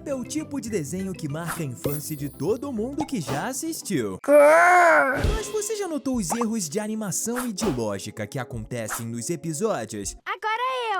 é o tipo de desenho que marca a infância de todo mundo que já assistiu. Mas você já notou os erros de animação e de lógica que acontecem nos episódios?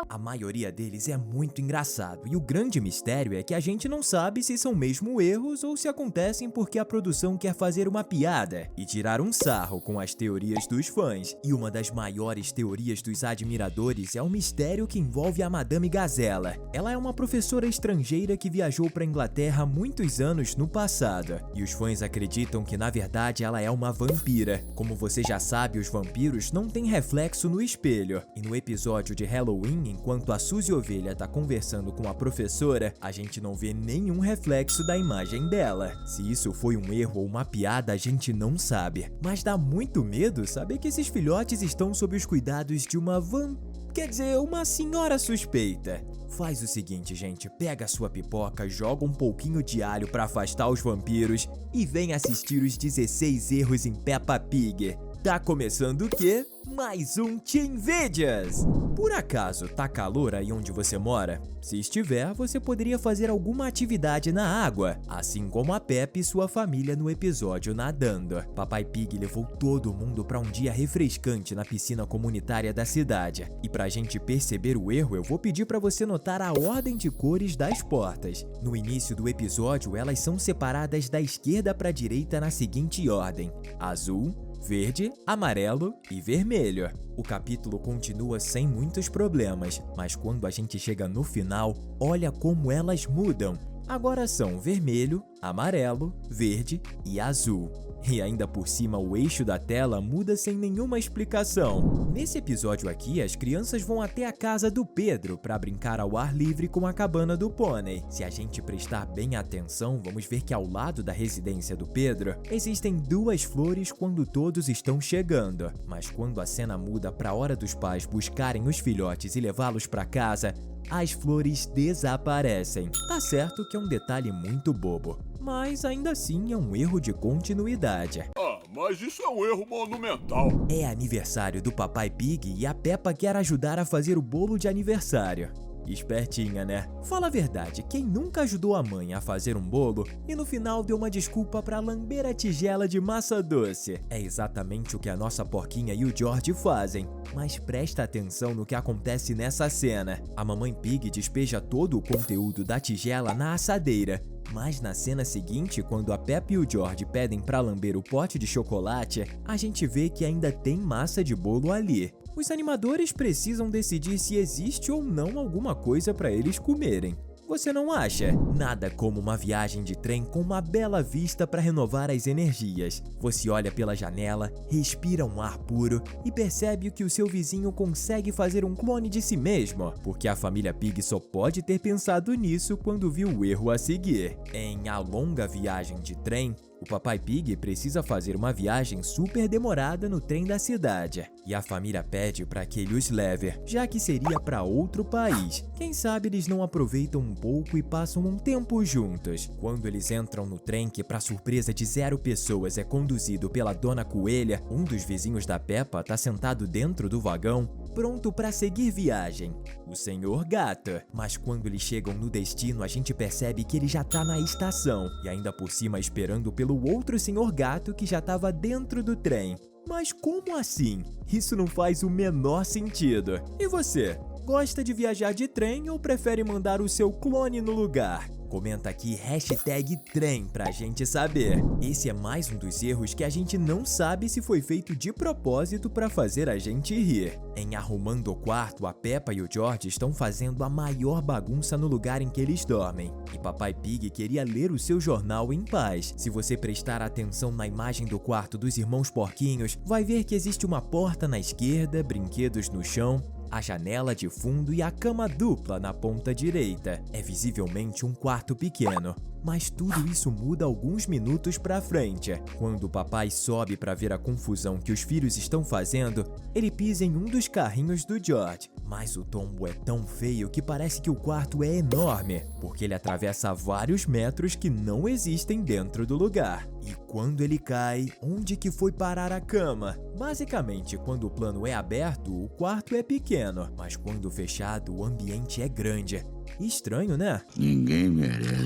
A maioria deles é muito engraçado e o grande mistério é que a gente não sabe se são mesmo erros ou se acontecem porque a produção quer fazer uma piada e tirar um sarro com as teorias dos fãs. E uma das maiores teorias dos admiradores é o mistério que envolve a Madame Gazella. Ela é uma professora estrangeira que viajou para a Inglaterra há muitos anos no passado e os fãs acreditam que na verdade ela é uma vampira. Como você já sabe, os vampiros não têm reflexo no espelho e no episódio de Halloween, enquanto a Suzy Ovelha tá conversando com a professora, a gente não vê nenhum reflexo da imagem dela. Se isso foi um erro ou uma piada, a gente não sabe. Mas dá muito medo saber que esses filhotes estão sob os cuidados de uma uma senhora suspeita. Faz o seguinte, gente, pega a sua pipoca, joga um pouquinho de alho pra afastar os vampiros e vem assistir os 16 erros em Peppa Pig. Tá começando o quê? Mais um Teen Videos! Por acaso tá calor aí onde você mora? Se estiver, você poderia fazer alguma atividade na água, assim como a Peppa e sua família no episódio nadando. Papai Pig levou todo mundo para um dia refrescante na piscina comunitária da cidade. E pra gente perceber o erro, eu vou pedir para você notar a ordem de cores das portas. No início do episódio, elas são separadas da esquerda para a direita na seguinte ordem: azul, verde, amarelo e vermelho. O capítulo continua sem muitos problemas, mas quando a gente chega no final, olha como elas mudam. Agora são vermelho, amarelo, verde e azul. E ainda por cima o eixo da tela muda sem nenhuma explicação. Nesse episódio aqui, as crianças vão até a casa do Pedro para brincar ao ar livre com a cabana do pônei. Se a gente prestar bem atenção, vamos ver que ao lado da residência do Pedro, existem duas flores quando todos estão chegando. Mas quando a cena muda para a hora dos pais buscarem os filhotes e levá-los para casa, as flores desaparecem. Tá certo que é um detalhe muito bobo, mas ainda assim é um erro de continuidade. Mas isso é um erro monumental. É aniversário do Papai Pig e a Peppa quer ajudar a fazer o bolo de aniversário. Espertinha, né? Fala a verdade, quem nunca ajudou a mãe a fazer um bolo e no final deu uma desculpa pra lamber a tigela de massa doce? É exatamente o que a nossa porquinha e o George fazem. Mas presta atenção no que acontece nessa cena. A mamãe Pig despeja todo o conteúdo da tigela na assadeira. Mas na cena seguinte, quando a Peppa e o George pedem pra lamber o pote de chocolate, a gente vê que ainda tem massa de bolo ali. Os animadores precisam decidir se existe ou não alguma coisa para eles comerem. Você não acha? Nada como uma viagem de trem com uma bela vista para renovar as energias. Você olha pela janela, respira um ar puro e percebe que o seu vizinho consegue fazer um clone de si mesmo, porque a família Pig só pode ter pensado nisso quando viu o erro a seguir. Em A Longa Viagem de Trem, o Papai Pig precisa fazer uma viagem super demorada no trem da cidade, e a família pede para que ele os leve, já que seria para outro país. Quem sabe eles não aproveitam um pouco e passam um tempo juntos. Quando eles entram no trem, que para surpresa de 0 pessoas é conduzido pela Dona Coelha, um dos vizinhos da Peppa tá sentado dentro do vagão, pronto para seguir viagem, o Senhor Gato. Mas quando eles chegam no destino, a gente percebe que ele já tá na estação, e ainda por cima esperando pelo outro Senhor Gato que já tava dentro do trem. Mas como assim? Isso não faz o menor sentido. E você? Gosta de viajar de trem ou prefere mandar o seu clone no lugar? Comenta aqui #trem pra gente saber. Esse é mais um dos erros que a gente não sabe se foi feito de propósito pra fazer a gente rir. Em Arrumando o Quarto, a Peppa e o George estão fazendo a maior bagunça no lugar em que eles dormem. E Papai Pig queria ler o seu jornal em paz. Se você prestar atenção na imagem do quarto dos irmãos porquinhos, vai ver que existe uma porta na esquerda, brinquedos no chão, a janela de fundo e a cama dupla na ponta direita. É visivelmente um quarto pequeno, mas tudo isso muda alguns minutos pra frente. Quando o papai sobe para ver a confusão que os filhos estão fazendo, ele pisa em um dos carrinhos do George. Mas o tombo é tão feio que parece que o quarto é enorme, porque ele atravessa vários metros que não existem dentro do lugar. E quando ele cai, onde que foi parar a cama? Basicamente, quando o plano é aberto, o quarto é pequeno, mas quando fechado, o ambiente é grande. Estranho, né? Ninguém merece.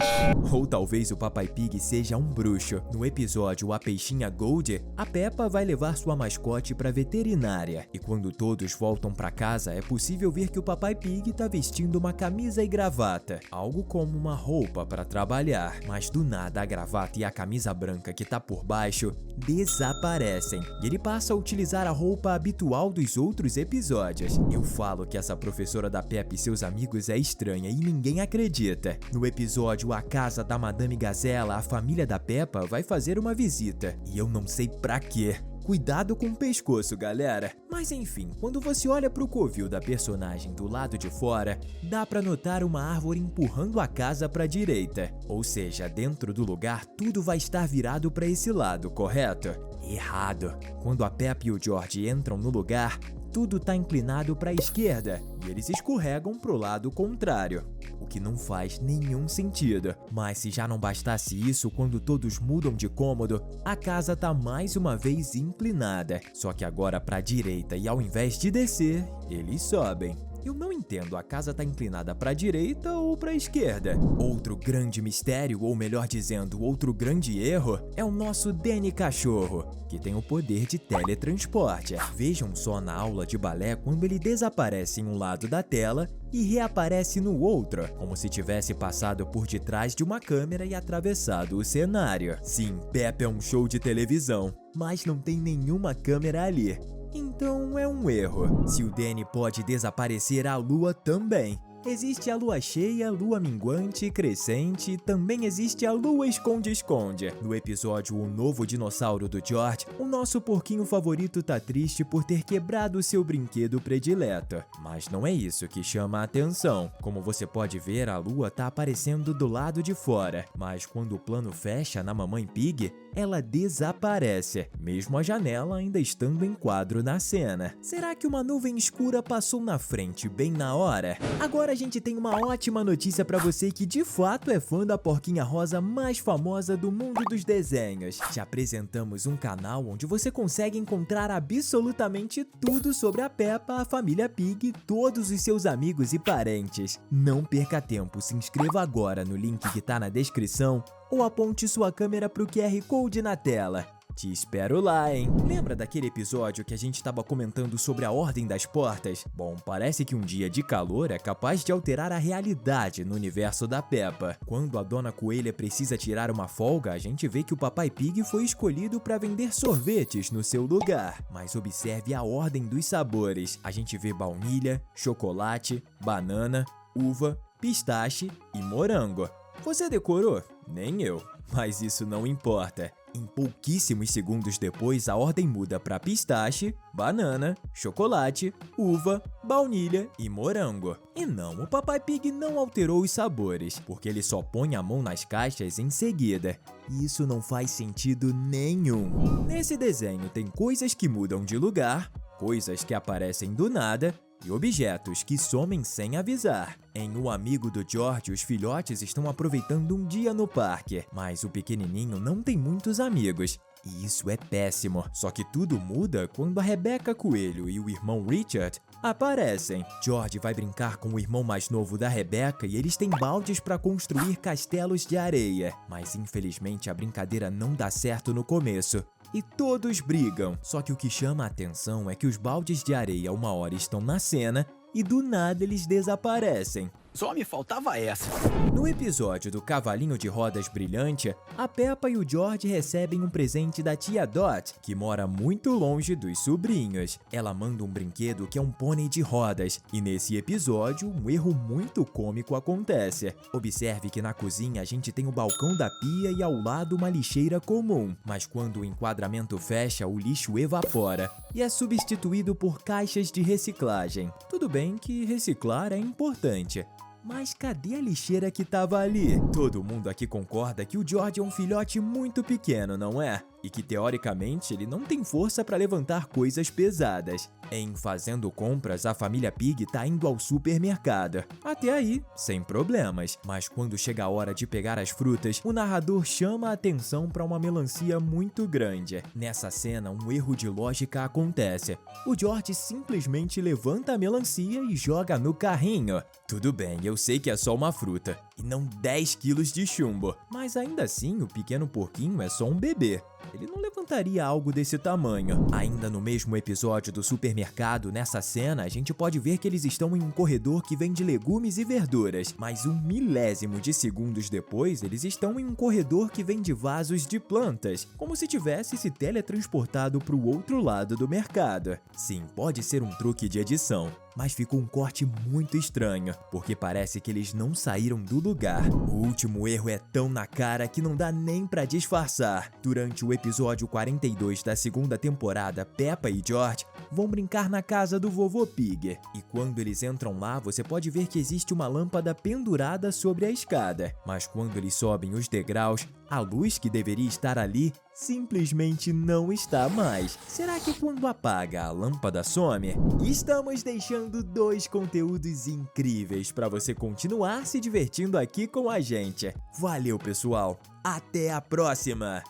Ou talvez o Papai Pig seja um bruxo. No episódio A Peixinha Gold, a Peppa vai levar sua mascote para veterinária. E quando todos voltam para casa, é possível ver que o Papai Pig tá vestindo uma camisa e gravata, algo como uma roupa para trabalhar. Mas do nada a gravata e a camisa branca que tá por baixo desaparecem. E ele passa a utilizar a roupa habitual dos outros episódios. Eu falo que essa professora da Peppa e seus amigos é estranha e ninguém acredita. No episódio A Casa da Madame Gazela, a família da Peppa vai fazer uma visita. E eu não sei pra quê. Cuidado com o pescoço, galera. Mas enfim, quando você olha pro covil da personagem do lado de fora, dá pra notar uma árvore empurrando a casa pra direita. Ou seja, dentro do lugar tudo vai estar virado pra esse lado, correto? Errado. Quando a Peppa e o George entram no lugar, tudo tá inclinado para a esquerda e eles escorregam pro lado contrário, o que não faz nenhum sentido. Mas se já não bastasse isso, quando todos mudam de cômodo, a casa tá mais uma vez inclinada, só que agora para a direita e ao invés de descer, eles sobem. Eu não entendo, a casa tá inclinada para a direita ou para a esquerda? Outro grande mistério, ou melhor dizendo, outro grande erro, é o nosso Danny cachorro, que tem o poder de teletransporte. Vejam só na aula de balé quando ele desaparece em um lado da tela e reaparece no outro, como se tivesse passado por detrás de uma câmera e atravessado o cenário. Sim, Peppa é um show de televisão, mas não tem nenhuma câmera ali. Então é um erro. Se o Danny pode desaparecer, a lua também. Existe a lua cheia, lua minguante, crescente, também existe a lua esconde-esconde. No episódio O Novo Dinossauro do George, o nosso porquinho favorito tá triste por ter quebrado seu brinquedo predileto. Mas não é isso que chama a atenção. Como você pode ver, a lua tá aparecendo do lado de fora, mas quando o plano fecha na Mamãe Pig, ela desaparece, mesmo a janela ainda estando em quadro na cena. Será que uma nuvem escura passou na frente bem na hora? Agora a gente tem uma ótima notícia pra você que de fato é fã da porquinha rosa mais famosa do mundo dos desenhos. Te apresentamos um canal onde você consegue encontrar absolutamente tudo sobre a Peppa, a família Pig, todos os seus amigos e parentes. Não perca tempo, se inscreva agora no link que tá na descrição ou aponte sua câmera pro QR Code na tela. Te espero lá, hein? Lembra daquele episódio que a gente estava comentando sobre a ordem das portas? Bom, parece que um dia de calor é capaz de alterar a realidade no universo da Peppa. Quando a Dona Coelha precisa tirar uma folga, a gente vê que o Papai Pig foi escolhido para vender sorvetes no seu lugar. Mas observe a ordem dos sabores. A gente vê baunilha, chocolate, banana, uva, pistache e morango. Você decorou? Nem eu. Mas isso não importa. Em pouquíssimos segundos depois, a ordem muda para pistache, banana, chocolate, uva, baunilha e morango. E não, o Papai Pig não alterou os sabores, porque ele só põe a mão nas caixas em seguida. E isso não faz sentido nenhum. Nesse desenho tem coisas que mudam de lugar, coisas que aparecem do nada e objetos que somem sem avisar. Em O Amigo do George, os filhotes estão aproveitando um dia no parque, mas o pequenininho não tem muitos amigos. E isso é péssimo. Só que tudo muda quando a Rebecca Coelho e o irmão Richard aparecem. George vai brincar com o irmão mais novo da Rebecca e eles têm baldes para construir castelos de areia. Mas infelizmente a brincadeira não dá certo no começo. E todos brigam. Só que o que chama a atenção é que os baldes de areia uma hora estão na cena e do nada eles desaparecem. Só me faltava essa. No episódio do Cavalinho de Rodas Brilhante, a Peppa e o George recebem um presente da tia Dot, que mora muito longe dos sobrinhos. Ela manda um brinquedo que é um pônei de rodas, e nesse episódio um erro muito cômico acontece. Observe que na cozinha a gente tem o balcão da pia e ao lado uma lixeira comum, mas quando o enquadramento fecha, o lixo evapora e é substituído por caixas de reciclagem. Tudo bem que reciclar é importante, mas cadê a lixeira que tava ali? Todo mundo aqui concorda que o George é um filhote muito pequeno, não é? e que teoricamente ele não tem força para levantar coisas pesadas. Em fazendo compras, a família Pig tá indo ao supermercado. Até aí, sem problemas. Mas quando chega a hora de pegar as frutas, o narrador chama a atenção para uma melancia muito grande. Nessa cena, um erro de lógica acontece. O George simplesmente levanta a melancia e joga no carrinho. Tudo bem, eu sei que é só uma fruta, e não 10 quilos de chumbo. Mas ainda assim, o pequeno porquinho é só um bebê. Ele não levantaria algo desse tamanho. Ainda no mesmo episódio do supermercado, nessa cena, a gente pode ver que eles estão em um corredor que vende legumes e verduras. Mas 1 milésimo de segundos depois, eles estão em um corredor que vende vasos de plantas, como se tivesse se teletransportado para o outro lado do mercado. Sim, pode ser um truque de edição, mas ficou um corte muito estranho, porque parece que eles não saíram do lugar. O último erro é tão na cara que não dá nem pra disfarçar. Durante o episódio 42 da segunda temporada, Peppa e George vão brincar na casa do vovô Pig. E quando eles entram lá, você pode ver que existe uma lâmpada pendurada sobre a escada. Mas quando eles sobem os degraus, a luz que deveria estar ali simplesmente não está mais. Será que quando apaga, a lâmpada some? Estamos deixando 2 conteúdos incríveis para você continuar se divertindo aqui com a gente. Valeu, pessoal! Até a próxima!